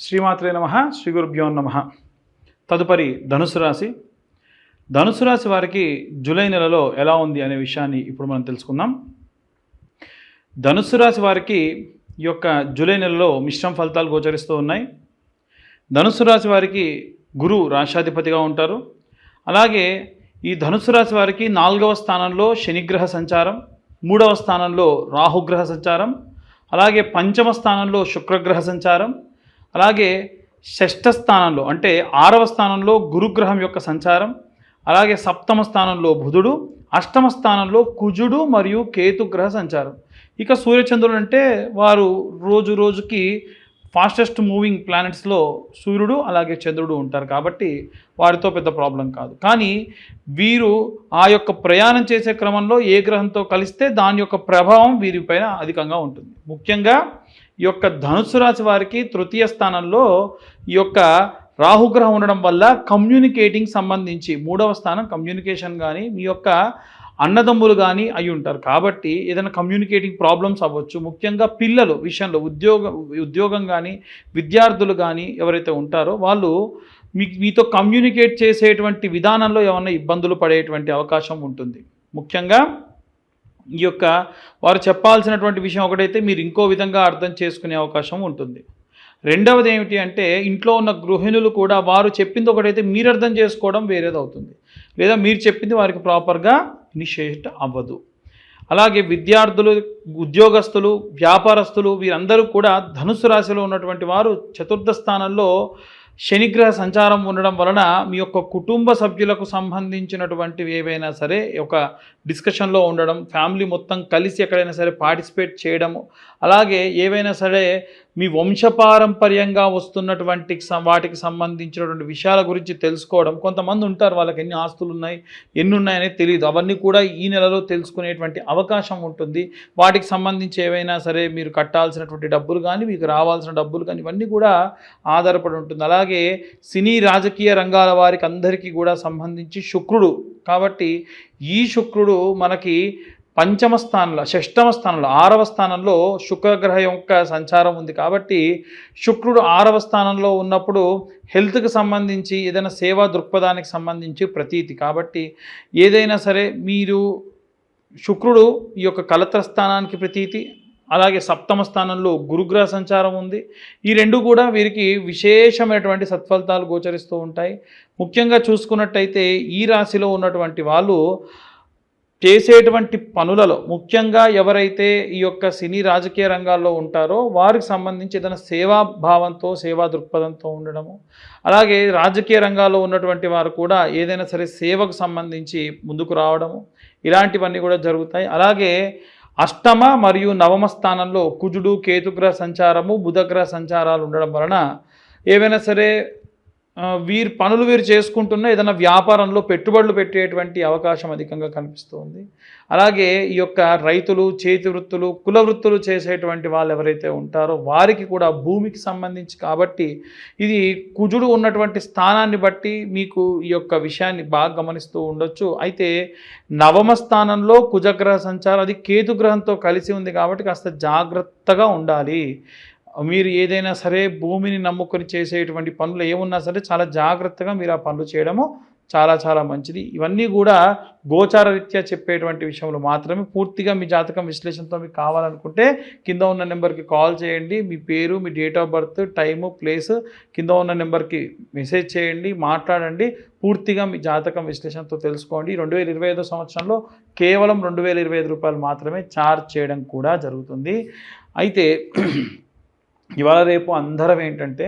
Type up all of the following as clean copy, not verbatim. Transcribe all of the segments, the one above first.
శ్రీమాత్రే నమః. శ్రీ గురుభ్యో నమః. తదుపరి ధనుసు రాశి. ధనుసు రాశి వారికి జూలై నెలలో ఎలా ఉంది అనే విషయాన్ని ఇప్పుడు మనం తెలుసుకుందాం. ధనుసు రాశి వారికి ఈ యొక్క జూలై నెలలో మిశ్రమ ఫలితాలు గోచరిస్తూ ఉన్నాయి. ధనుసు రాశి వారికి గురువు రాశాధిపతిగా ఉంటారు. అలాగే ఈ ధనుసు రాశి వారికి 4వ స్థానంలో శనిగ్రహ సంచారం, 3వ స్థానంలో రాహుగ్రహ సంచారం, అలాగే 5వ స్థానంలో శుక్రగ్రహ సంచారం, అలాగే 6వ స్థానంలో అంటే 6వ స్థానంలో గురుగ్రహం యొక్క సంచారం, అలాగే 7వ స్థానంలో బుధుడు, 8వ స్థానంలో కుజుడు మరియు కేతుగ్రహ సంచారం. ఇక సూర్యచంద్రుడు అంటే వారు రోజు రోజుకి ఫాస్టెస్ట్ మూవింగ్ ప్లానెట్స్లో సూర్యుడు అలాగే చంద్రుడు ఉంటారు కాబట్టి వారితో పెద్ద ప్రాబ్లం కాదు. కానీ వీరు ఆ యొక్క ప్రయాణం చేసే క్రమంలో ఏ గ్రహంతో కలిస్తే దాని యొక్క ప్రభావం వీరిపైన అధికంగా ఉంటుంది. ముఖ్యంగా ఈ యొక్క ధనుస్సు రాశి వారికి 3వ స్థానంలో ఈ యొక్క రాహుగ్రహం ఉండడం వల్ల కమ్యూనికేటింగ్ సంబంధించి 3వ స్థానం కమ్యూనికేషన్ కానీ మీ యొక్క అన్నదమ్ములు కానీ అయి ఉంటారు కాబట్టి ఏదైనా కమ్యూనికేటింగ్ ప్రాబ్లమ్స్ అవ్వచ్చు. ముఖ్యంగా పిల్లలు విషయంలో ఉద్యోగం కానీ విద్యార్థులు కానీ ఎవరైతే ఉంటారో వాళ్ళు మీతో కమ్యూనికేట్ చేసేటువంటి విధానంలో ఏమన్నా ఇబ్బందులు పడేటువంటి అవకాశం ఉంటుంది. ముఖ్యంగా ఈ యొక్క వారు చెప్పాల్సినటువంటి విషయం ఒకటైతే మీరు ఇంకో విధంగా అర్థం చేసుకునే అవకాశం ఉంటుంది. రెండవది ఏమిటి అంటే ఇంట్లో ఉన్న గృహిణులు కూడా వారు చెప్పింది ఒకటైతే మీరు అర్థం చేసుకోవడం వేరేది అవుతుంది, లేదా మీరు చెప్పింది వారికి ప్రాపర్గా ఇనిషియేట్ అవ్వదు. అలాగే విద్యార్థులు, ఉద్యోగస్తులు, వ్యాపారస్తులు వీరందరూ కూడా ధనుస్సు రాశిలో ఉన్నటువంటి వారు 4వ స్థానంలో శనిగ్రహ సంచారం ఉండడం వలన మీ యొక్క కుటుంబ సభ్యులకు సంబంధించినటువంటివి ఏవైనా సరే ఒక డిస్కషన్లో ఉండడం, ఫ్యామిలీ మొత్తం కలిసి ఎక్కడైనా సరే పార్టిసిపేట్ చేయడము, అలాగే ఏవైనా సరే మీ వంశపారంపర్యంగా వస్తున్నటువంటి వాటికి సంబంధించినటువంటి విషయాల గురించి తెలుసుకోవడం. కొంతమంది ఉంటారు వాళ్ళకి ఎన్ని ఆస్తులు ఉన్నాయి ఎన్ని ఉన్నాయనేది తెలియదు, అవన్నీ కూడా ఈ నెలలో తెలుసుకునేటువంటి అవకాశం ఉంటుంది. వాటికి సంబంధించి ఏవైనా సరే మీరు కట్టాల్సినటువంటి డబ్బులు కానీ మీకు రావాల్సిన డబ్బులు కానీ ఇవన్నీ కూడా ఆధారపడి ఉంటుంది. అలాగే సినీ రాజకీయ రంగాల వారికి అందరికీ కూడా సంబంధించి శుక్రుడు కాబట్టి ఈ శుక్రుడు మనకి 5వ స్థానంలో 6వ స్థానంలో 6వ స్థానంలో శుక్రగ్రహం యొక్క సంచారం ఉంది కాబట్టి శుక్రుడు 6వ స్థానంలో ఉన్నప్పుడు హెల్త్కి సంబంధించి ఏదైనా సేవా దృక్పథానికి సంబంధించి ప్రతీతి కాబట్టి ఏదైనా సరే మీరు శుక్రుడు ఈ యొక్క కలత్ర స్థానానికి ప్రతీతి, అలాగే 7వ స్థానంలో గురుగ్రహ సంచారం ఉంది. ఈ రెండు కూడా వీరికి విశేషమైనటువంటి సత్ఫలితాలు గోచరిస్తూ ఉంటాయి. ముఖ్యంగా చూసుకున్నట్టయితే ఈ రాశిలో ఉన్నటువంటి వాళ్ళు చేసేటువంటి పనులలో ముఖ్యంగా ఎవరైతే ఈ యొక్క సినీ రాజకీయ రంగాల్లో ఉంటారో వారికి సంబంధించి ఏదైనా సేవాభావంతో సేవా దృక్పథంతో ఉండడము, అలాగే రాజకీయ రంగాల్లో ఉన్నటువంటి వారు కూడా ఏదైనా సరే సేవకు సంబంధించి ముందుకు రావడము ఇలాంటివన్నీ కూడా జరుగుతాయి. అలాగే 8వ మరియు 9వ స్థానంలో కుజుడు కేతుగ్రహ సంచారము బుధగ్రహ సంచారాలు ఉండడం వలన ఏవైనా సరే పనులు వీరు చేసుకుంటున్న ఏదైనా వ్యాపారంలో పెట్టుబడులు పెట్టేటువంటి అవకాశం అధికంగా కనిపిస్తుంది. అలాగే ఈ యొక్క రైతులు, చేతి వృత్తులు, కుల వృత్తులు చేసేటువంటి వాళ్ళు ఎవరైతే ఉంటారో వారికి కూడా భూమికి సంబంధించి కాబట్టి ఇది కుజుడు ఉన్నటువంటి స్థానాన్ని బట్టి మీకు ఈ యొక్క విషయాన్ని బాగా గమనిస్తూ ఉండొచ్చు. అయితే 9వ స్థానంలో కుజగ్రహ సంచారం అది కేతుగ్రహంతో కలిసి ఉంది కాబట్టి కాస్త జాగ్రత్తగా ఉండాలి. మీరు ఏదైనా సరే భూమిని నమ్ముకొని చేసేటువంటి పనులు ఏమున్నా సరే చాలా జాగ్రత్తగా మీరు ఆ పనులు చేయడము చాలా చాలా మంచిది. ఇవన్నీ కూడా గోచార రీత్యా చెప్పేటువంటి విషయంలో మాత్రమే. పూర్తిగా మీ జాతకం విశ్లేషణతో మీకు కావాలనుకుంటే కింద ఉన్న నెంబర్కి కాల్ చేయండి. మీ పేరు, మీ date of birth, time, place కింద ఉన్న నెంబర్కి మెసేజ్ చేయండి, మాట్లాడండి. పూర్తిగా మీ జాతకం విశ్లేషణతో తెలుసుకోండి. 2025 సంవత్సరంలో కేవలం 2025 రూపాయలు మాత్రమే ఛార్జ్ చేయడం కూడా జరుగుతుంది. అయితే ఇవాళ రేపు అందరం ఏంటంటే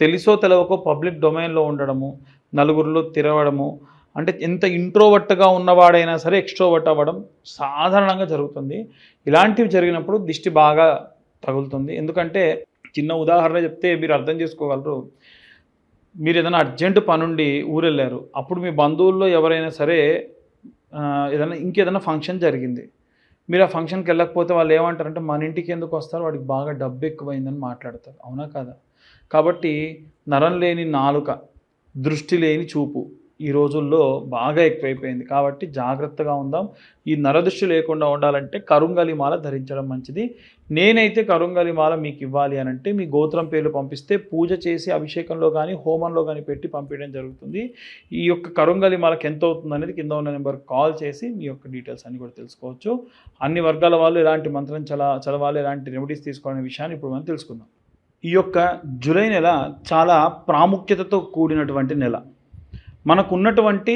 తెలుసో తెలవకో పబ్లిక్ డొమైన్లో ఉండడము, నలుగురిలో తిరగడము, అంటే ఎంత ఇంట్రోవర్ట్గా ఉన్నవాడైనా సరే ఎక్స్ట్రోవర్ట్ అవ్వడం సాధారణంగా జరుగుతుంది. ఇలాంటివి జరిగినప్పుడు దిష్టి బాగా తగులుతుంది. ఎందుకంటే చిన్న ఉదాహరణ చెప్తే మీరు అర్థం చేసుకోగలరు. మీరు ఏదైనా అర్జెంటు పనుండి ఊరెళ్ళారు, అప్పుడు మీ బంధువుల్లో ఎవరైనా సరే ఇంకేదైనా ఫంక్షన్ జరిగింది, మీరు ఆ ఫంక్షన్కి వెళ్ళకపోతే వాళ్ళు ఏమంటారంటే మన ఇంటికి ఎందుకు వస్తారు, వాడికి బాగా డబ్బు ఎక్కువైందని మాట్లాడతారు. అవునా కదా? కాబట్టి నరం లేని నాలుక, దృష్టి లేని చూపు, ఈ రోజుల్లో బాగా ఎక్కువైపోయింది. కాబట్టి జాగ్రత్తగా ఉందాం. ఈ నరదృష్టి లేకుండా ఉండాలంటే కరుంగలి మాల ధరించడం మంచిది. నేనైతే కరుంగలి మాల మీకు ఇవ్వాలి అని అంటే మీ గోత్రం పేర్లు పంపిస్తే పూజ చేసి అభిషేకంలో కానీ హోమంలో కానీ పెట్టి పంపించడం జరుగుతుంది. ఈ యొక్క కరుంగలి మాలకు ఎంత అవుతుంది అనేది కింద ఉన్న నెంబర్కి కాల్ చేసి మీ యొక్క డీటెయిల్స్ అన్ని కూడా తెలుసుకోవచ్చు. అన్ని వర్గాల వాళ్ళు ఎలాంటి మంత్రం చదవాలి, ఎలాంటి రెమెడీస్ తీసుకోవాలనే విషయాన్ని ఇప్పుడు మనం తెలుసుకుందాం. ఈ యొక్క జూలై నెల చాలా ప్రాముఖ్యతతో కూడినటువంటి నెల. మనకున్నటువంటి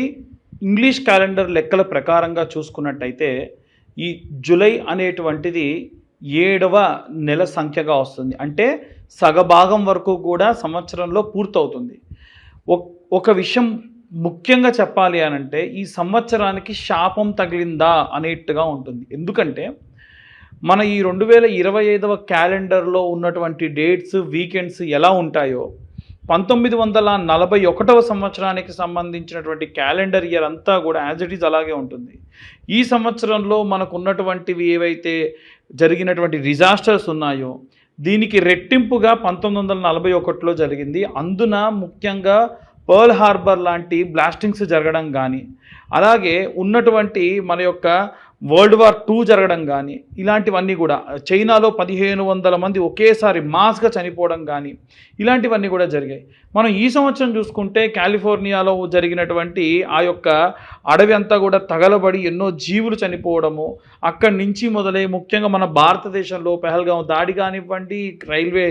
ఇంగ్లీష్ క్యాలెండర్ లెక్కల ప్రకారంగా చూసుకున్నట్టయితే ఈ జూలై అనేటువంటిది 7వ నెల సంఖ్యగా వస్తుంది. అంటే సగభాగం వరకు కూడా సంవత్సరంలో పూర్తవుతుంది. ఒక విషయం ముఖ్యంగా చెప్పాలి అనంటే ఈ సంవత్సరానికి శాపం తగిలిందా అనేట్టుగా ఉంటుంది. ఎందుకంటే మన ఈ 2025వ క్యాలెండర్లో ఉన్నటువంటి డేట్స్, వీకెండ్స్ ఎలా ఉంటాయో 1941వ సంవత్సరానికి సంబంధించినటువంటి క్యాలెండర్ ఇయర్ అంతా కూడా యాజ్ ఇట్ ఈజ్ అలాగే ఉంటుంది. ఈ సంవత్సరంలో మనకు ఉన్నటువంటివి ఏవైతే జరిగినటువంటి డిజాస్టర్స్ ఉన్నాయో దీనికి రెట్టింపుగా 1941లో జరిగింది. అందున ముఖ్యంగా పర్ల్ హార్బర్ లాంటి బ్లాస్టింగ్స్ జరగడం కానీ, అలాగే ఉన్నటువంటి మన యొక్క వరల్డ్ వార్ 2 జరగడం కానీ, ఇలాంటివన్నీ కూడా చైనాలో 1500 మంది ఒకేసారి మాస్గా చనిపోవడం కానీ ఇలాంటివన్నీ కూడా జరిగాయి. మనం ఈ సంవత్సరం చూసుకుంటే కాలిఫోర్నియాలో జరిగినటువంటి ఆ యొక్క అడవి అంతా కూడా తగలబడి ఎన్నో జీవులు చనిపోవడము, అక్కడి నుంచి మొదలై ముఖ్యంగా మన భారతదేశంలో పెహల్గాం దాడి కానివ్వండి, రైల్వే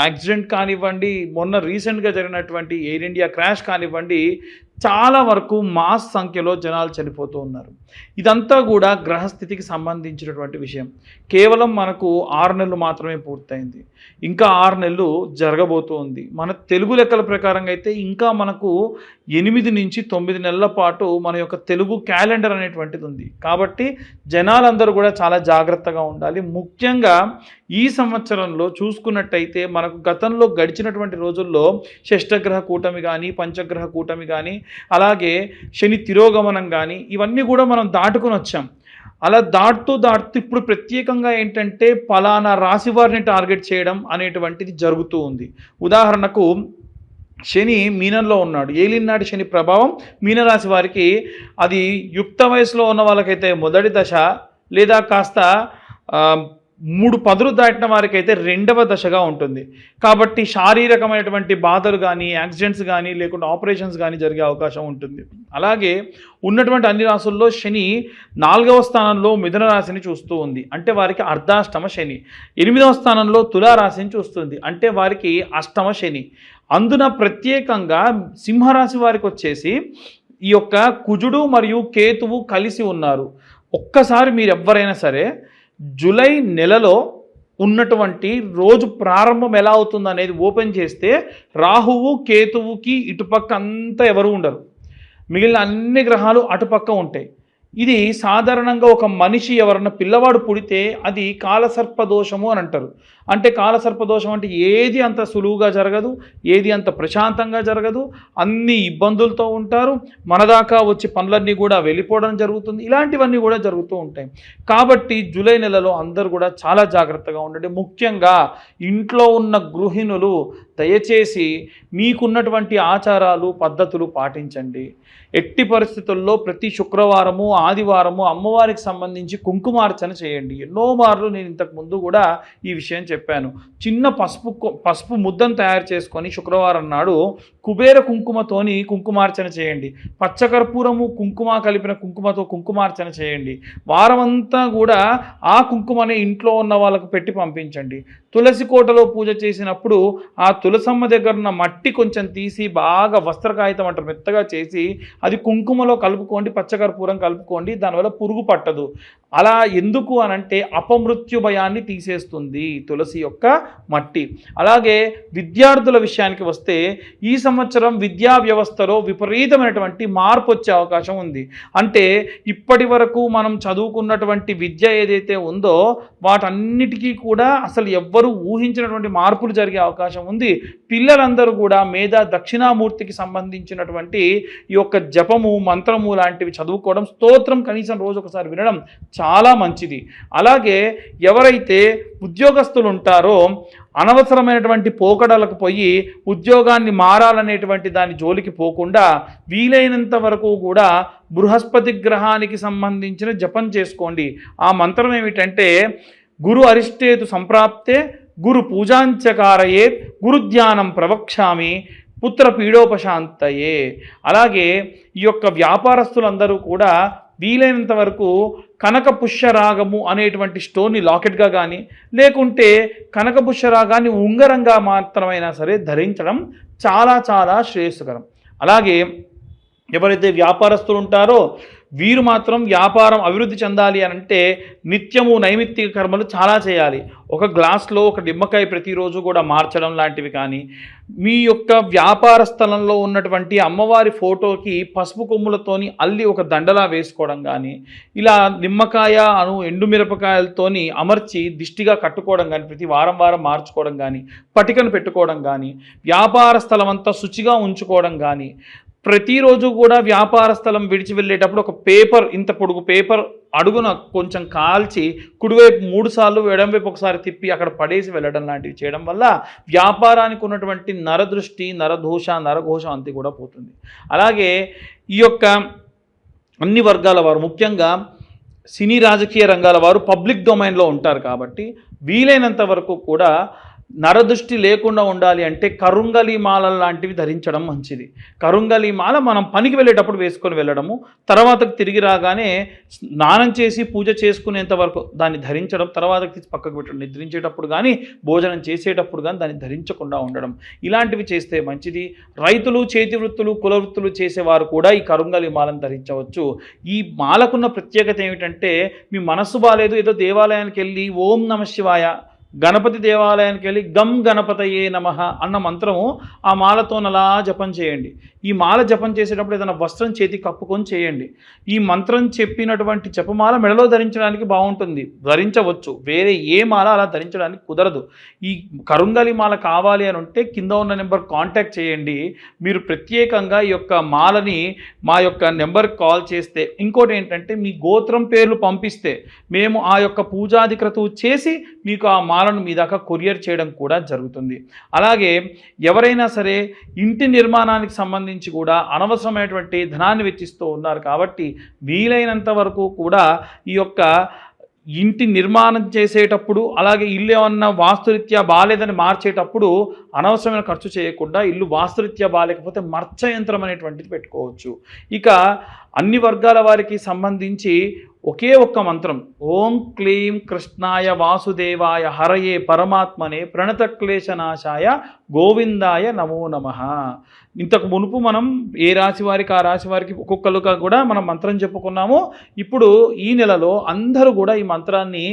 యాక్సిడెంట్ కానివ్వండి, మొన్న రీసెంట్గా జరిగినటువంటి ఎయిర్ ఇండియా క్రాష్ కానివ్వండి, చాలా వరకు మాస్ సంఖ్యలో జనాలు చనిపోతూ ఉన్నారు. ఇదంతా కూడా గ్రహస్థితికి సంబంధించినటువంటి విషయం. కేవలం మనకు 6 నెలలు మాత్రమే పూర్తయింది, ఇంకా 6 నెలలు జరగబోతూ ఉంది. మన తెలుగు లెక్కల ప్రకారంగా అయితే ఇంకా మనకు 8 నుంచి 9 నెలల పాటు మన యొక్క తెలుగు క్యాలెండర్ అనేటువంటిది ఉంది. కాబట్టి జనాలందరూ కూడా చాలా జాగ్రత్తగా ఉండాలి. ముఖ్యంగా ఈ సంవత్సరంలో చూసుకున్నట్టయితే మనకు గతంలో గడిచినటువంటి రోజుల్లో షష్టగ్రహ కూటమి కానీ, పంచగ్రహ కూటమి కానీ, అలాగే శని తిరోగమనం కానీ ఇవన్నీ కూడా మనం దాటుకుని వచ్చాం. అలా దాటుతూ ఇప్పుడు ప్రత్యేకంగా ఏంటంటే పలానా రాశి వారిని టార్గెట్ చేయడం అనేటువంటిది జరుగుతూ ఉంది. ఉదాహరణకు శని మీనంలో ఉన్నాడు. ఏలినాటి శని ప్రభావం మీనరాశి వారికి అది యుక్త వయసులో ఉన్న వాళ్ళకైతే మొదటి దశ, లేదా కాస్త 3 పదులు దాటిన వారికి అయితే 2వ దశగా ఉంటుంది. కాబట్టి శారీరకమైనటువంటి బాధలు కానీ, యాక్సిడెంట్స్ కానీ, లేకుంటే ఆపరేషన్స్ కానీ జరిగే అవకాశం ఉంటుంది. అలాగే ఉన్నటువంటి అన్ని రాశుల్లో శని 4వ స్థానంలో మిథున రాశిని చూస్తూ ఉంది, అంటే వారికి అర్ధాష్టమ శని. 8వ స్థానంలో తులారాశిని చూస్తుంది, అంటే వారికి అష్టమ శని. అందున ప్రత్యేకంగా సింహరాశి వారికి వచ్చేసి ఈ యొక్క కుజుడు మరియు కేతువు కలిసి ఉన్నారు. ఒక్కసారి మీరు ఎవ్వరైనా సరే జూలై నెలలో ఉన్నటువంటి రోజు ప్రారంభం ఎలా అవుతుంది అనేది ఓపెన్ చేస్తే రాహువు కేతువుకి ఇటుపక్క అంతా ఎవరు ఉండరు, మిగిలిన అన్ని గ్రహాలు అటుపక్క ఉంటాయి. ఇది సాధారణంగా ఒక మనిషి ఎవరన్నా పిల్లవాడు పుడితే అది కాలసర్పదోషము అని అంటారు. అంటే కాలసర్పదోషం అంటే ఏది అంత సులువుగా జరగదు, ఏది అంత ప్రశాంతంగా జరగదు, అన్ని ఇబ్బందులతో ఉంటారు, మనదాకా వచ్చి పనులన్నీ కూడా వెళ్ళిపోవడం జరుగుతుంది. ఇలాంటివన్నీ కూడా జరుగుతూ ఉంటాయి. కాబట్టి జూలై నెలలో అందరూ కూడా చాలా జాగ్రత్తగా ఉండండి. ముఖ్యంగా ఇంట్లో ఉన్న గృహిణులు దయచేసి మీకున్నటువంటి ఆచారాలు పద్ధతులు పాటించండి. ఎట్టి పరిస్థితుల్లో ప్రతి శుక్రవారము, ఆదివారము అమ్మవారికి సంబంధించి కుంకుమార్చన చేయండి. ఎన్నో మార్లు నేను ఇంతకు ముందు కూడా ఈ విషయం చెప్పాను. చిన్న పసుపు ముద్దను తయారు చేసుకొని శుక్రవారం నాడు కుబేర కుంకుమతోని కుంకుమార్చన చేయండి. పచ్చకర్పూరము కుంకుమ కలిపిన కుంకుమతో కుంకుమార్చన చేయండి. వారమంతా కూడా ఆ కుంకుమని ఇంట్లో ఉన్న వాళ్ళకు పెట్టి పంపించండి. తులసి కోటలో పూజ చేసినప్పుడు ఆ తులసమ్మ దగ్గర ఉన్న మట్టి కొంచెం తీసి బాగా వస్త్రకాగితం అంటారు మెత్తగా చేసి అది కుంకుమలో కలుపుకోండి, పచ్చకర్పూరం కలుపుకోండి. దానివల్ల పురుగు పట్టదు. అలా ఎందుకు అనంటే అపమృత్యు భయాన్ని తీసేస్తుంది తులసి యొక్క మట్టి. అలాగే విద్యార్థుల విషయానికి వస్తే ఈ సంవత్సరం విద్యా వ్యవస్థలో విపరీతమైనటువంటి మార్పు వచ్చే అవకాశం ఉంది. అంటే ఇప్పటి వరకు మనం చదువుకున్నటువంటి విద్య ఏదైతే ఉందో వాటన్నిటికీ కూడా అసలు ఎవ్వరూ ఊహించినటువంటి మార్పులు జరిగే అవకాశం ఉంది. పిల్లలందరూ కూడా మేధా దక్షిణామూర్తికి సంబంధించినటువంటి ఈ యొక్క జపము, మంత్రము లాంటివి చదువుకోవడం, స్తోత్రం కనీసం రోజు ఒకసారి వినడం చాలా మంచిది. అలాగే ఎవరైతే ఉద్యోగస్తులు ఉంటారో అనవసరమైనటువంటి పోకడలకు పోయి ఉద్యోగాన్ని మారాలనేటువంటి దాని జోలికి పోకుండా వీలైనంత వరకు కూడా బృహస్పతి గ్రహానికి సంబంధించిన జపం చేసుకోండి. ఆ మంత్రం ఏమిటంటే గురు అరిష్టేతు సంప్రాప్తే గురు పూజాంచకారయేత్ గురుధ్యానం ప్రవక్ష్యామి పుత్ర పీడోపశాంతయే. అలాగే ఈ యొక్క వ్యాపారస్తులందరూ కూడా వీలైనంత వరకు కనక పుష్యరాగము అనేటువంటి స్టోన్ని లాకెట్గా కానీ లేకుంటే కనక పుష్యరాగాన్ని ఉంగరంగా మాత్రమైనా సరే ధరించడం చాలా చాలా శ్రేయస్కరం. అలాగే ఎవరైతే వ్యాపారస్తులు ఉంటారో వీరు మాత్రం వ్యాపారం అభివృద్ధి చెందాలి అని అంటే నిత్యము నైమిత్తిక కర్మలు చాలా చేయాలి. ఒక గ్లాస్లో ఒక నిమ్మకాయ ప్రతిరోజు కూడా మార్చడం లాంటివి కానీ, మీ యొక్క వ్యాపార స్థలంలో ఉన్నటువంటి అమ్మవారి ఫోటోకి పసుపు కొమ్ములతోని అల్లి ఒక దండలా వేసుకోవడం కానీ, ఇలా నిమ్మకాయ ఎండుమిరపకాయలతోని అమర్చి దిష్టిగా కట్టుకోవడం కానీ, ప్రతి వారం వారం మార్చుకోవడం కానీ, పటికను పెట్టుకోవడం కానీ, వ్యాపార స్థలం అంతా శుచిగా ఉంచుకోవడం కానీ, ప్రతిరోజు కూడా వ్యాపార స్థలం విడిచి వెళ్ళేటప్పుడు ఒక పేపర్, ఇంత పొడుగు పేపర్ అడుగున కొంచెం కాల్చి కుడివైపు 3 సార్లు ఎడంవైపు ఒకసారి తిప్పి అక్కడ పడేసి వెళ్ళడం లాంటివి చేయడం వల్ల వ్యాపారానికి ఉన్నటువంటి నరదృష్టి, నరదోష, నరఘోషం అంతా కూడా పోతుంది. అలాగే ఈ యొక్క అన్ని వర్గాల వారు, ముఖ్యంగా సినీ రాజకీయ రంగాల వారు పబ్లిక్ డొమైన్లో ఉంటారు కాబట్టి వీలైనంత వరకు కూడా నరదృష్టి లేకుండా ఉండాలి అంటే కరుంగలి మాల లాంటివి ధరించడం మంచిది. కరుంగలి మాల మనం పనికి వెళ్ళేటప్పుడు వేసుకొని వెళ్ళడము, తర్వాత తిరిగి రాగానే స్నానం చేసి పూజ చేసుకునేంత వరకు దాన్ని ధరించడం, తర్వాత తీసి పక్కకు పెట్టడం, నిద్రించేటప్పుడు కానీ భోజనం చేసేటప్పుడు కానీ దాన్ని ధరించకుండా ఉండడం, ఇలాంటివి చేస్తే మంచిది. రైతులు, చేతి వృత్తులు, కుల వృత్తులు చేసేవారు కూడా ఈ కరుంగలి మాలను ధరించవచ్చు. ఈ మాలకున్న ప్రత్యేకత ఏమిటంటే మీ మనస్సు బాలేదు, ఏదో దేవాలయానికి వెళ్ళి ఓం నమ శివాయ, గణపతి దేవాలయానికి వెళ్ళి గం గణపతయే నమః అన్న మంత్రము ఆ మాలతో అలా జపం చేయండి. ఈ మాల జపం చేసేటప్పుడు ఏదైనా వస్త్రం చేతి కప్పుకొని చేయండి. ఈ మంత్రం చెప్పినటువంటి జపమాల మెడలో ధరించడానికి బాగుంటుంది, ధరించవచ్చు. వేరే ఏ మాల అలా ధరించడానికి కుదరదు. ఈ కరుంగలి మాల కావాలి అని ఉంటే కింద ఉన్న నెంబర్ కాంటాక్ట్ చేయండి. మీరు ప్రత్యేకంగా ఈ యొక్క మాలని మా యొక్క నెంబర్కి కాల్ చేస్తే, ఇంకోటి ఏంటంటే మీ గోత్రం పేర్లు పంపిస్తే మేము ఆ యొక్క పూజాది క్రతువు చేసి మీకు ఆ మాలను మీ దాకా కొరియర్ చేయడం కూడా జరుగుతుంది. అలాగే ఎవరైనా సరే ఇంటి నిర్మాణానికి సంబంధించి కూడా అనవసరమైనటువంటి ధనాన్ని వెచ్చిస్తూ ఉన్నారు కాబట్టి వీలైనంత వరకు కూడా ఈ యొక్క ఇంటి నిర్మాణం చేసేటప్పుడు, అలాగే ఇల్లు ఏమన్నా వాస్తురీత్యా బాగాలేదని మార్చేటప్పుడు అనవసరమైన ఖర్చు చేయకుండా ఇల్లు వాస్తురీత్యా బాగాలేకపోతే మర్చ యంత్రం అనేటువంటిది పెట్టుకోవచ్చు. ఇక అన్ని వర్గాల వారికి సంబంధించి ఒకే ఒక్క మంత్రం, ఓం క్లీం కృష్ణాయ వాసుదేవాయ హరయే పరమాత్మనే ప్రణతక్లేశనాశాయ గోవిందాయ నమో నమః. ఇంతకు మునుపు మనం ఏ రాశి వారికి ఆ రాశి వారికి ఒక్కొక్కరుగా కూడా మనం మంత్రం చెప్పుకున్నాము. ఇప్పుడు ఈ నెలలో అందరూ కూడా ఈ మంత్రాన్ని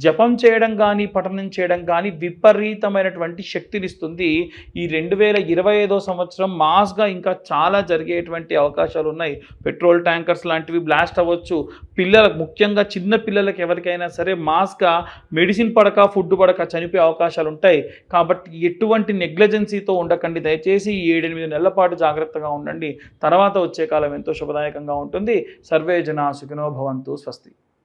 జపం చేయడం కానీ పఠనం చేయడం కానీ విపరీతమైనటువంటి శక్తినిస్తుంది. ఈ 2025 సంవత్సరం మాస్గా ఇంకా చాలా జరిగేటువంటి అవకాశాలు ఉన్నాయి. పెట్రోల్ ట్యాంకర్స్ లాంటివి బ్లాస్ట్ అవ్వచ్చు. పిల్లలకు, ముఖ్యంగా చిన్న పిల్లలకి ఎవరికైనా సరే మాస్గా మెడిసిన్ పడక ఫుడ్ పడక చనిపోయే అవకాశాలు ఉంటాయి. కాబట్టి ఎటువంటి నెగ్లిజెన్సీతో ఉండకండి. దయచేసి 7-8 నెలల పాటు జాగ్రత్తగా ఉండండి. తర్వాత వచ్చే కాలం ఎంతో శుభదాయకంగా ఉంటుంది. సర్వే జనా సుఖినో భవంతు. స్వస్తి.